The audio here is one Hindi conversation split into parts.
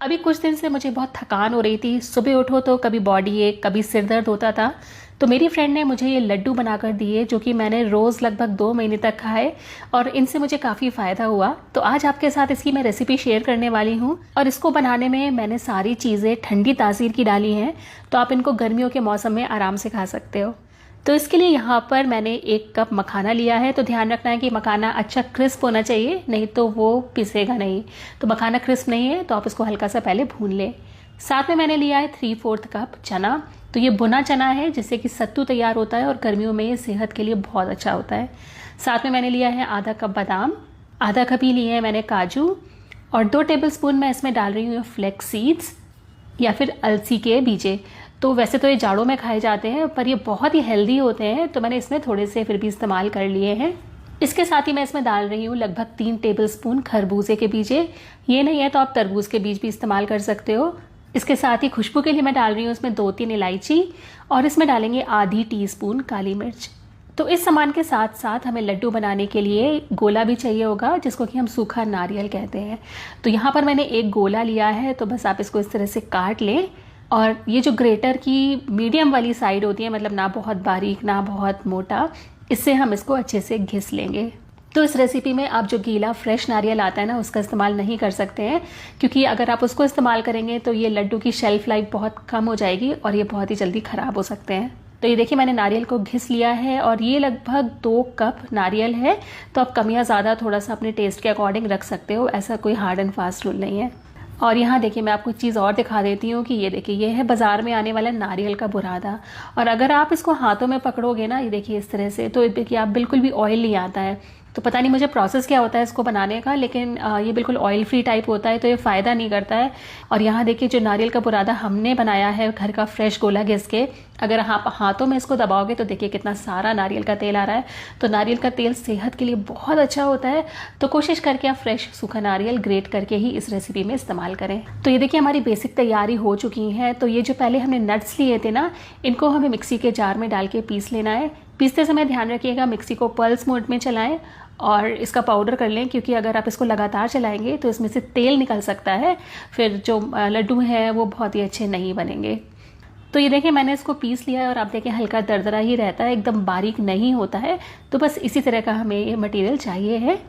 अभी कुछ दिन से मुझे बहुत थकान हो रही थी। सुबह उठो तो कभी बॉडी एक, कभी सिर दर्द होता था। तो मेरी फ्रेंड ने मुझे ये लड्डू बनाकर दिए, जो कि मैंने रोज़ लगभग 2 महीने तक खाए और इनसे मुझे काफ़ी फ़ायदा हुआ। तो आज आपके साथ इसकी मैं रेसिपी शेयर करने वाली हूँ। और इसको बनाने में मैंने सारी चीज़ें ठंडी तासीर की डाली हैं, तो आप इनको गर्मियों के मौसम में आराम से खा सकते हो। तो इसके लिए यहाँ पर मैंने 1 कप मखाना लिया है। तो ध्यान रखना है कि मखाना अच्छा क्रिस्प होना चाहिए, नहीं तो वो पिसेगा नहीं। तो मखाना क्रिस्प नहीं है तो आप इसको हल्का सा पहले भून लें। साथ में मैंने लिया है 3/4 कप चना। तो ये भुना चना है, जिससे कि सत्तू तैयार होता है और गर्मियों में ये सेहत के लिए बहुत अच्छा होता है। साथ में मैंने लिया है आधा कप बादाम, आधा कप ही लिए हैं मैंने काजू, और 2 टेबलस्पून मैं इसमें डाल रही हूँ फ्लेक्स सीड्स या फिर अलसी के बीजे। तो वैसे तो ये जाड़ों में खाए जाते हैं, पर ये बहुत ही हेल्दी होते हैं, तो मैंने इसमें थोड़े से फिर भी इस्तेमाल कर लिए हैं। इसके साथ ही मैं इसमें डाल रही हूँ लगभग 3 टेबलस्पून खरबूजे के बीजे। ये नहीं है तो आप तरबूज के बीज भी इस्तेमाल कर सकते हो। इसके साथ ही खुशबू के लिए मैं डाल रही हूँ इसमें 2-3 इलायची, और इसमें डालेंगे आधी टीस्पून काली मिर्च। तो इस सामान के साथ साथ हमें लड्डू बनाने के लिए गोला भी चाहिए होगा, जिसको कि हम सूखा नारियल कहते हैं। तो यहाँ पर मैंने एक गोला लिया है, तो बस आप इसको इस तरह से काट लें। और ये जो ग्रेटर की मीडियम वाली साइड होती है, मतलब ना बहुत बारीक ना बहुत मोटा, इससे हम इसको अच्छे से घिस लेंगे। तो इस रेसिपी में आप जो गीला फ्रेश नारियल आता है ना, उसका इस्तेमाल नहीं कर सकते हैं, क्योंकि अगर आप उसको इस्तेमाल करेंगे तो ये लड्डू की शेल्फ लाइफ बहुत कम हो जाएगी और ये बहुत ही जल्दी ख़राब हो सकते हैं। तो ये देखिए मैंने नारियल को घिस लिया है, और ये लगभग 2 कप नारियल है। तो आप कम या ज़्यादा थोड़ा सा अपने टेस्ट के अकॉर्डिंग रख सकते हो, ऐसा कोई हार्ड एंड फास्ट रूल नहीं है। और यहाँ देखिए मैं आपको एक चीज़ और दिखा देती हूँ कि ये देखिए ये है बाज़ार में आने वाला नारियल का बुरादा। और अगर आप इसको हाथों में पकड़ोगे ना, ये देखिए इस तरह से, तो देखिए आप बिल्कुल भी ऑयल नहीं आता है। तो पता नहीं मुझे प्रोसेस क्या होता है इसको बनाने का, लेकिन ये बिल्कुल ऑयल फ्री टाइप होता है, तो ये फ़ायदा नहीं करता है। और यहाँ देखिए जो नारियल का बुरादा हमने बनाया है घर का फ्रेश गोला घिस के, अगर आप हाथों में इसको दबाओगे तो देखिए कितना सारा नारियल का तेल आ रहा है। तो नारियल का तेल सेहत के लिए बहुत अच्छा होता है। तो कोशिश करके आप फ्रेश सूखा नारियल ग्रेट करके ही इस रेसिपी में इस्तेमाल करें। तो ये देखिए हमारी बेसिक तैयारी हो चुकी है। तो ये जो पहले हमने नट्स लिए थे ना, इनको हमें मिक्सी के जार में डाल के पीस लेना है। पीसते समय ध्यान रखिएगा मिक्सी को पल्स मोड में चलाएं और इसका पाउडर कर लें, क्योंकि अगर आप इसको लगातार चलाएंगे तो इसमें से तेल निकल सकता है, फिर जो लड्डू हैं वो बहुत ही अच्छे नहीं बनेंगे। तो ये देखिए मैंने इसको पीस लिया है, और आप देखिए हल्का दरदरा ही रहता है, एकदम बारीक नहीं होता है। तो बस इसी तरह का हमें ये मटेरियल चाहिए है।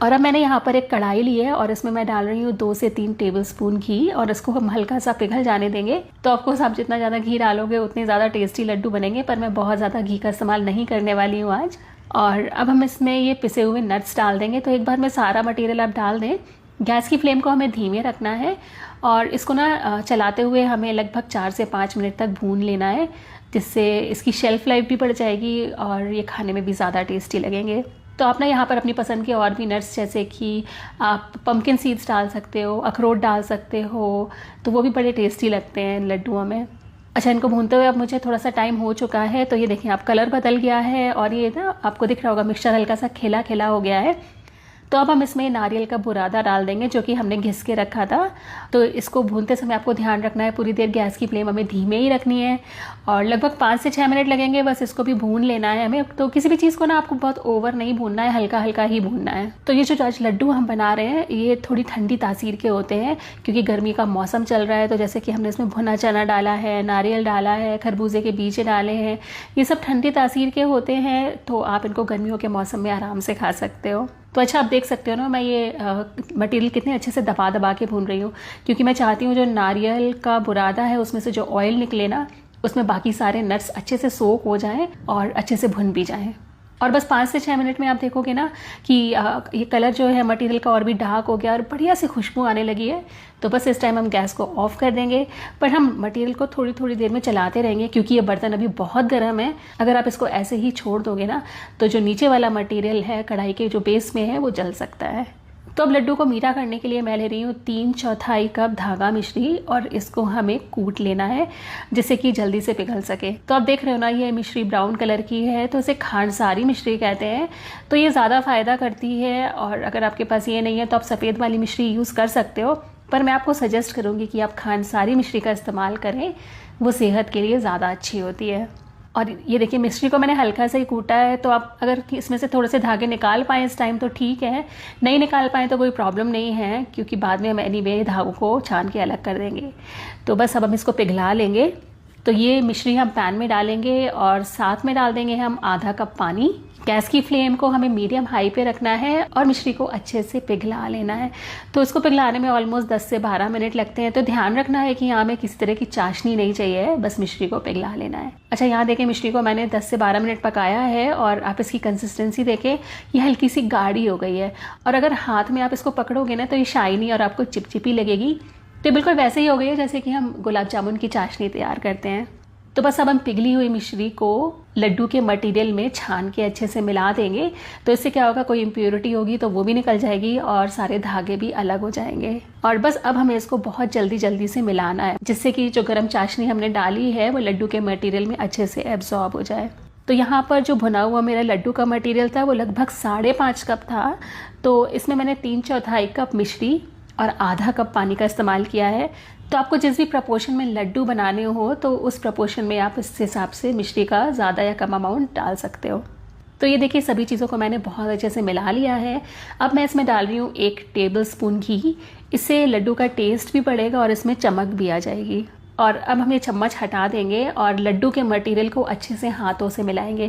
और अब मैंने यहाँ पर एक कढ़ाई ली है, और इसमें मैं डाल रही हूँ 2 से 3 टेबलस्पून घी, और इसको हम हल्का सा पिघल जाने देंगे। तो ऑफकोर्स आप जितना ज़्यादा घी डालोगे उतने ज़्यादा टेस्टी लड्डू बनेंगे, पर मैं बहुत ज़्यादा घी का इस्तेमाल नहीं करने वाली हूँ आज। और अब हम इसमें ये पिसे हुए नट्स डाल देंगे। तो एक बार में सारा मटेरियल आप डाल दें। गैस की फ्लेम को हमें धीमे रखना है, और इसको ना चलाते हुए हमें लगभग 4 से 5 मिनट तक भून लेना है, जिससे इसकी शेल्फ लाइफ भी बढ़ जाएगी और ये खाने में भी ज़्यादा टेस्टी लगेंगे। तो आप ना यहाँ पर अपनी पसंद के और भी नट्स, जैसे कि आप पम्पकिन सीड्स डाल सकते हो, अखरोट डाल सकते हो, तो वो भी बड़े टेस्टी लगते हैं लड्डुओं में। अच्छा, इनको भूनते हुए अब मुझे थोड़ा सा टाइम हो चुका है। तो ये देखिए आप कलर बदल गया है, और ये ना आपको दिख रहा होगा मिक्सचर हल्का सा खिला खिला हो गया है। तो अब हम इसमें नारियल का बुरादा डाल देंगे, जो कि हमने घिस के रखा था। तो इसको भूनते समय आपको ध्यान रखना है पूरी देर गैस की फ्लेम हमें धीमे ही रखनी है, और लगभग 5 से 6 मिनट लगेंगे बस इसको भी भून लेना है हमें। तो किसी भी चीज़ को ना आपको बहुत ओवर नहीं भूनना है, हल्का हल्का ही भूनना है। तो ये जो आज लड्डू हम बना रहे हैं ये थोड़ी ठंडी तासीर के होते हैं, क्योंकि गर्मी का मौसम चल रहा है। तो जैसे कि हमने इसमें भुना चना डाला है, नारियल डाला है, खरबूजे के बीज डाले हैं, ये सब ठंडी तासीर के होते हैं। तो आप इनको गर्मियों के मौसम में आराम से खा सकते हो। तो अच्छा, आप देख सकते हो ना मैं ये मटेरियल कितने अच्छे से दबा दबा के भून रही हूँ, क्योंकि मैं चाहती हूँ जो नारियल का बुरादा है उसमें से जो ऑयल निकले ना, उसमें बाकी सारे नट्स अच्छे से सोक हो जाएं और अच्छे से भुन भी जाएं। और बस 5 से 6 मिनट में आप देखोगे ना कि ये कलर जो है मटेरियल का और भी डार्क हो गया और बढ़िया सी खुशबू आने लगी है। तो बस इस टाइम हम गैस को ऑफ कर देंगे, पर हम मटेरियल को थोड़ी थोड़ी देर में चलाते रहेंगे, क्योंकि ये बर्तन अभी बहुत गर्म है। अगर आप इसको ऐसे ही छोड़ दोगे ना, तो जो नीचे वाला मटेरियल है कढ़ाई के जो बेस में है वो जल सकता है। तो अब लड्डू को मीठा करने के लिए मैं ले रही हूँ 3/4 कप धागा मिश्री, और इसको हमें कूट लेना है जिससे कि जल्दी से पिघल सके। तो आप देख रहे हो ना ये मिश्री ब्राउन कलर की है, तो इसे खांडसारी मिश्री कहते हैं। तो ये ज़्यादा फ़ायदा करती है, और अगर आपके पास ये नहीं है तो आप सफ़ेद वाली मिश्री यूज़ कर सकते हो, पर मैं आपको सजेस्ट करूँगी कि आप खांडसारी मिश्री का इस्तेमाल करें, वो सेहत के लिए ज़्यादा अच्छी होती है। और ये देखिए मिश्री को मैंने हल्का सा ही कूटा है, तो आप अगर इसमें से थोड़े से धागे निकाल पाएँ इस टाइम तो ठीक है, नहीं निकाल पाएँ तो कोई प्रॉब्लम नहीं है, क्योंकि बाद में हम एनीवे धागों को छान के अलग कर देंगे। तो बस अब हम इसको पिघला लेंगे। तो ये मिश्री हम पैन में डालेंगे और साथ में डाल देंगे हम आधा कप पानी। गैस की फ्लेम को हमें मीडियम हाई पे रखना है और मिश्री को अच्छे से पिघला लेना है। तो इसको पिघलाने में ऑलमोस्ट 10 से 12 मिनट लगते हैं। तो ध्यान रखना है कि यहाँ में किसी तरह की चाशनी नहीं चाहिए, बस मिश्री को पिघला लेना है। अच्छा, यहाँ देखें मिश्री को मैंने 10 से 12 मिनट पकाया है और आप इसकी कंसिस्टेंसी देखें, ये हल्की सी गाढ़ी हो गई है। और अगर हाथ में आप इसको पकड़ोगे ना तो ये शाइनी और आपको चिपचिपी लगेगी। तो बिल्कुल वैसे ही हो गई है जैसे कि हम गुलाब जामुन की चाशनी तैयार करते हैं। तो बस अब हम पिघली हुई मिश्री को लड्डू के मटेरियल में छान के अच्छे से मिला देंगे। तो इससे क्या होगा, कोई इम्प्योरिटी होगी तो वो भी निकल जाएगी और सारे धागे भी अलग हो जाएंगे। और बस अब हमें इसको बहुत जल्दी जल्दी से मिलाना है, जिससे कि जो गर्म चाशनी हमने डाली है वो लड्डू के मटेरियल में अच्छे से एब्जॉर्ब हो जाए। तो यहाँ पर जो भुना हुआ मेरा लड्डू का मटेरियल था वो लगभग 5.5 कप था। तो इसमें मैंने 3/4 कप मिश्री और आधा कप पानी का इस्तेमाल किया है। तो आपको जिस भी प्रपोर्शन में लड्डू बनाने हो तो उस प्रपोर्शन में आप इस हिसाब से मिश्री का ज़्यादा या कम अमाउंट डाल सकते हो। तो ये देखिए सभी चीज़ों को मैंने बहुत अच्छे से मिला लिया है। अब मैं इसमें डाल रही हूँ 1 टेबलस्पून घी। इससे लड्डू का टेस्ट भी बढ़ेगा और इसमें चमक भी आ जाएगी। और अब हम ये चम्मच हटा देंगे और लड्डू के मटेरियल को अच्छे से हाथों से मिलाएंगे।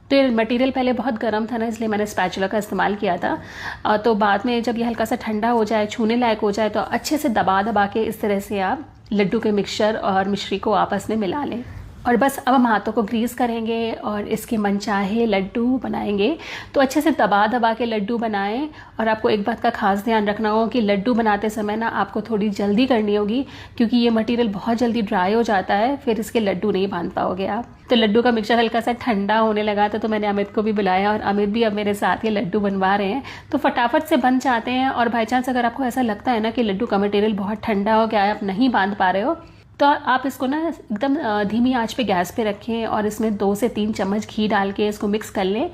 तो ये मटेरियल पहले बहुत गर्म था ना, इसलिए मैंने स्पैचुला का इस्तेमाल किया था। तो बाद में जब ये हल्का सा ठंडा हो जाए, छूने लायक हो जाए, तो अच्छे से दबा दबा के इस तरह से आप लड्डू के मिक्सचर और मिश्री को आपस में मिला लें। और बस अब हम हाथों को ग्रीस करेंगे और इसके मनचाहे लड्डू बनाएंगे। तो अच्छे से दबा दबा के लड्डू बनाएं। और आपको एक बात का खास ध्यान रखना हो कि लड्डू बनाते समय ना आपको थोड़ी जल्दी करनी होगी, क्योंकि ये मटेरियल बहुत जल्दी ड्राई हो जाता है, फिर इसके लड्डू नहीं बांध पाओगे आप। तो लड्डू का मिक्सचर हल्का सा ठंडा होने लगा था, तो मैंने अमित को भी बुलाया और अमित भी अब मेरे साथ ये लड्डू बनवा रहे हैं। तो फटाफट से बन जाते हैं। और बाई चांस अगर आपको ऐसा लगता है ना कि लड्डू का मटेरियल बहुत ठंडा हो गया है, आप नहीं बांध पा रहे हो, तो आप इसको ना एकदम धीमी आंच पे गैस पे रखें और इसमें 2 से 3 चम्मच घी डाल के इसको मिक्स कर लें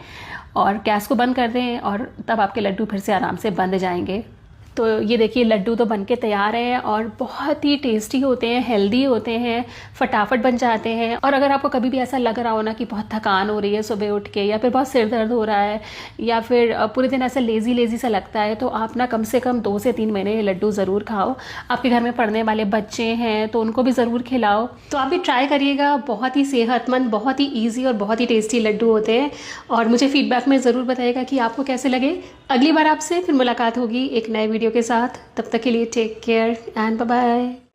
और गैस को बंद कर दें, और तब आपके लड्डू फिर से आराम से बंध जाएंगे। तो ये देखिए लड्डू तो बनके तैयार हैं और बहुत ही टेस्टी होते हैं, हेल्दी होते हैं, फटाफट बन जाते हैं। और अगर आपको कभी भी ऐसा लग रहा हो ना कि बहुत थकान हो रही है सुबह उठ के, या फिर बहुत सिर दर्द हो रहा है, या फिर पूरे दिन ऐसा लेज़ी सा लगता है, तो आप ना कम से कम 2 से 3 महीने ये लड्डू ज़रूर खाओ। आपके घर में पढ़ने वाले बच्चे हैं तो उनको भी ज़रूर खिलाओ। तो आप भी ट्राई करिएगा, बहुत ही सेहतमंद, बहुत ही ईजी और बहुत ही टेस्टी लड्डू होते हैं। और मुझे फीडबैक में ज़रूर बताइएगा कि आपको कैसे लगे। अगली बार आपसे फिर मुलाकात होगी एक नए वीडियो के साथ। तब तक के लिए take care and bye bye.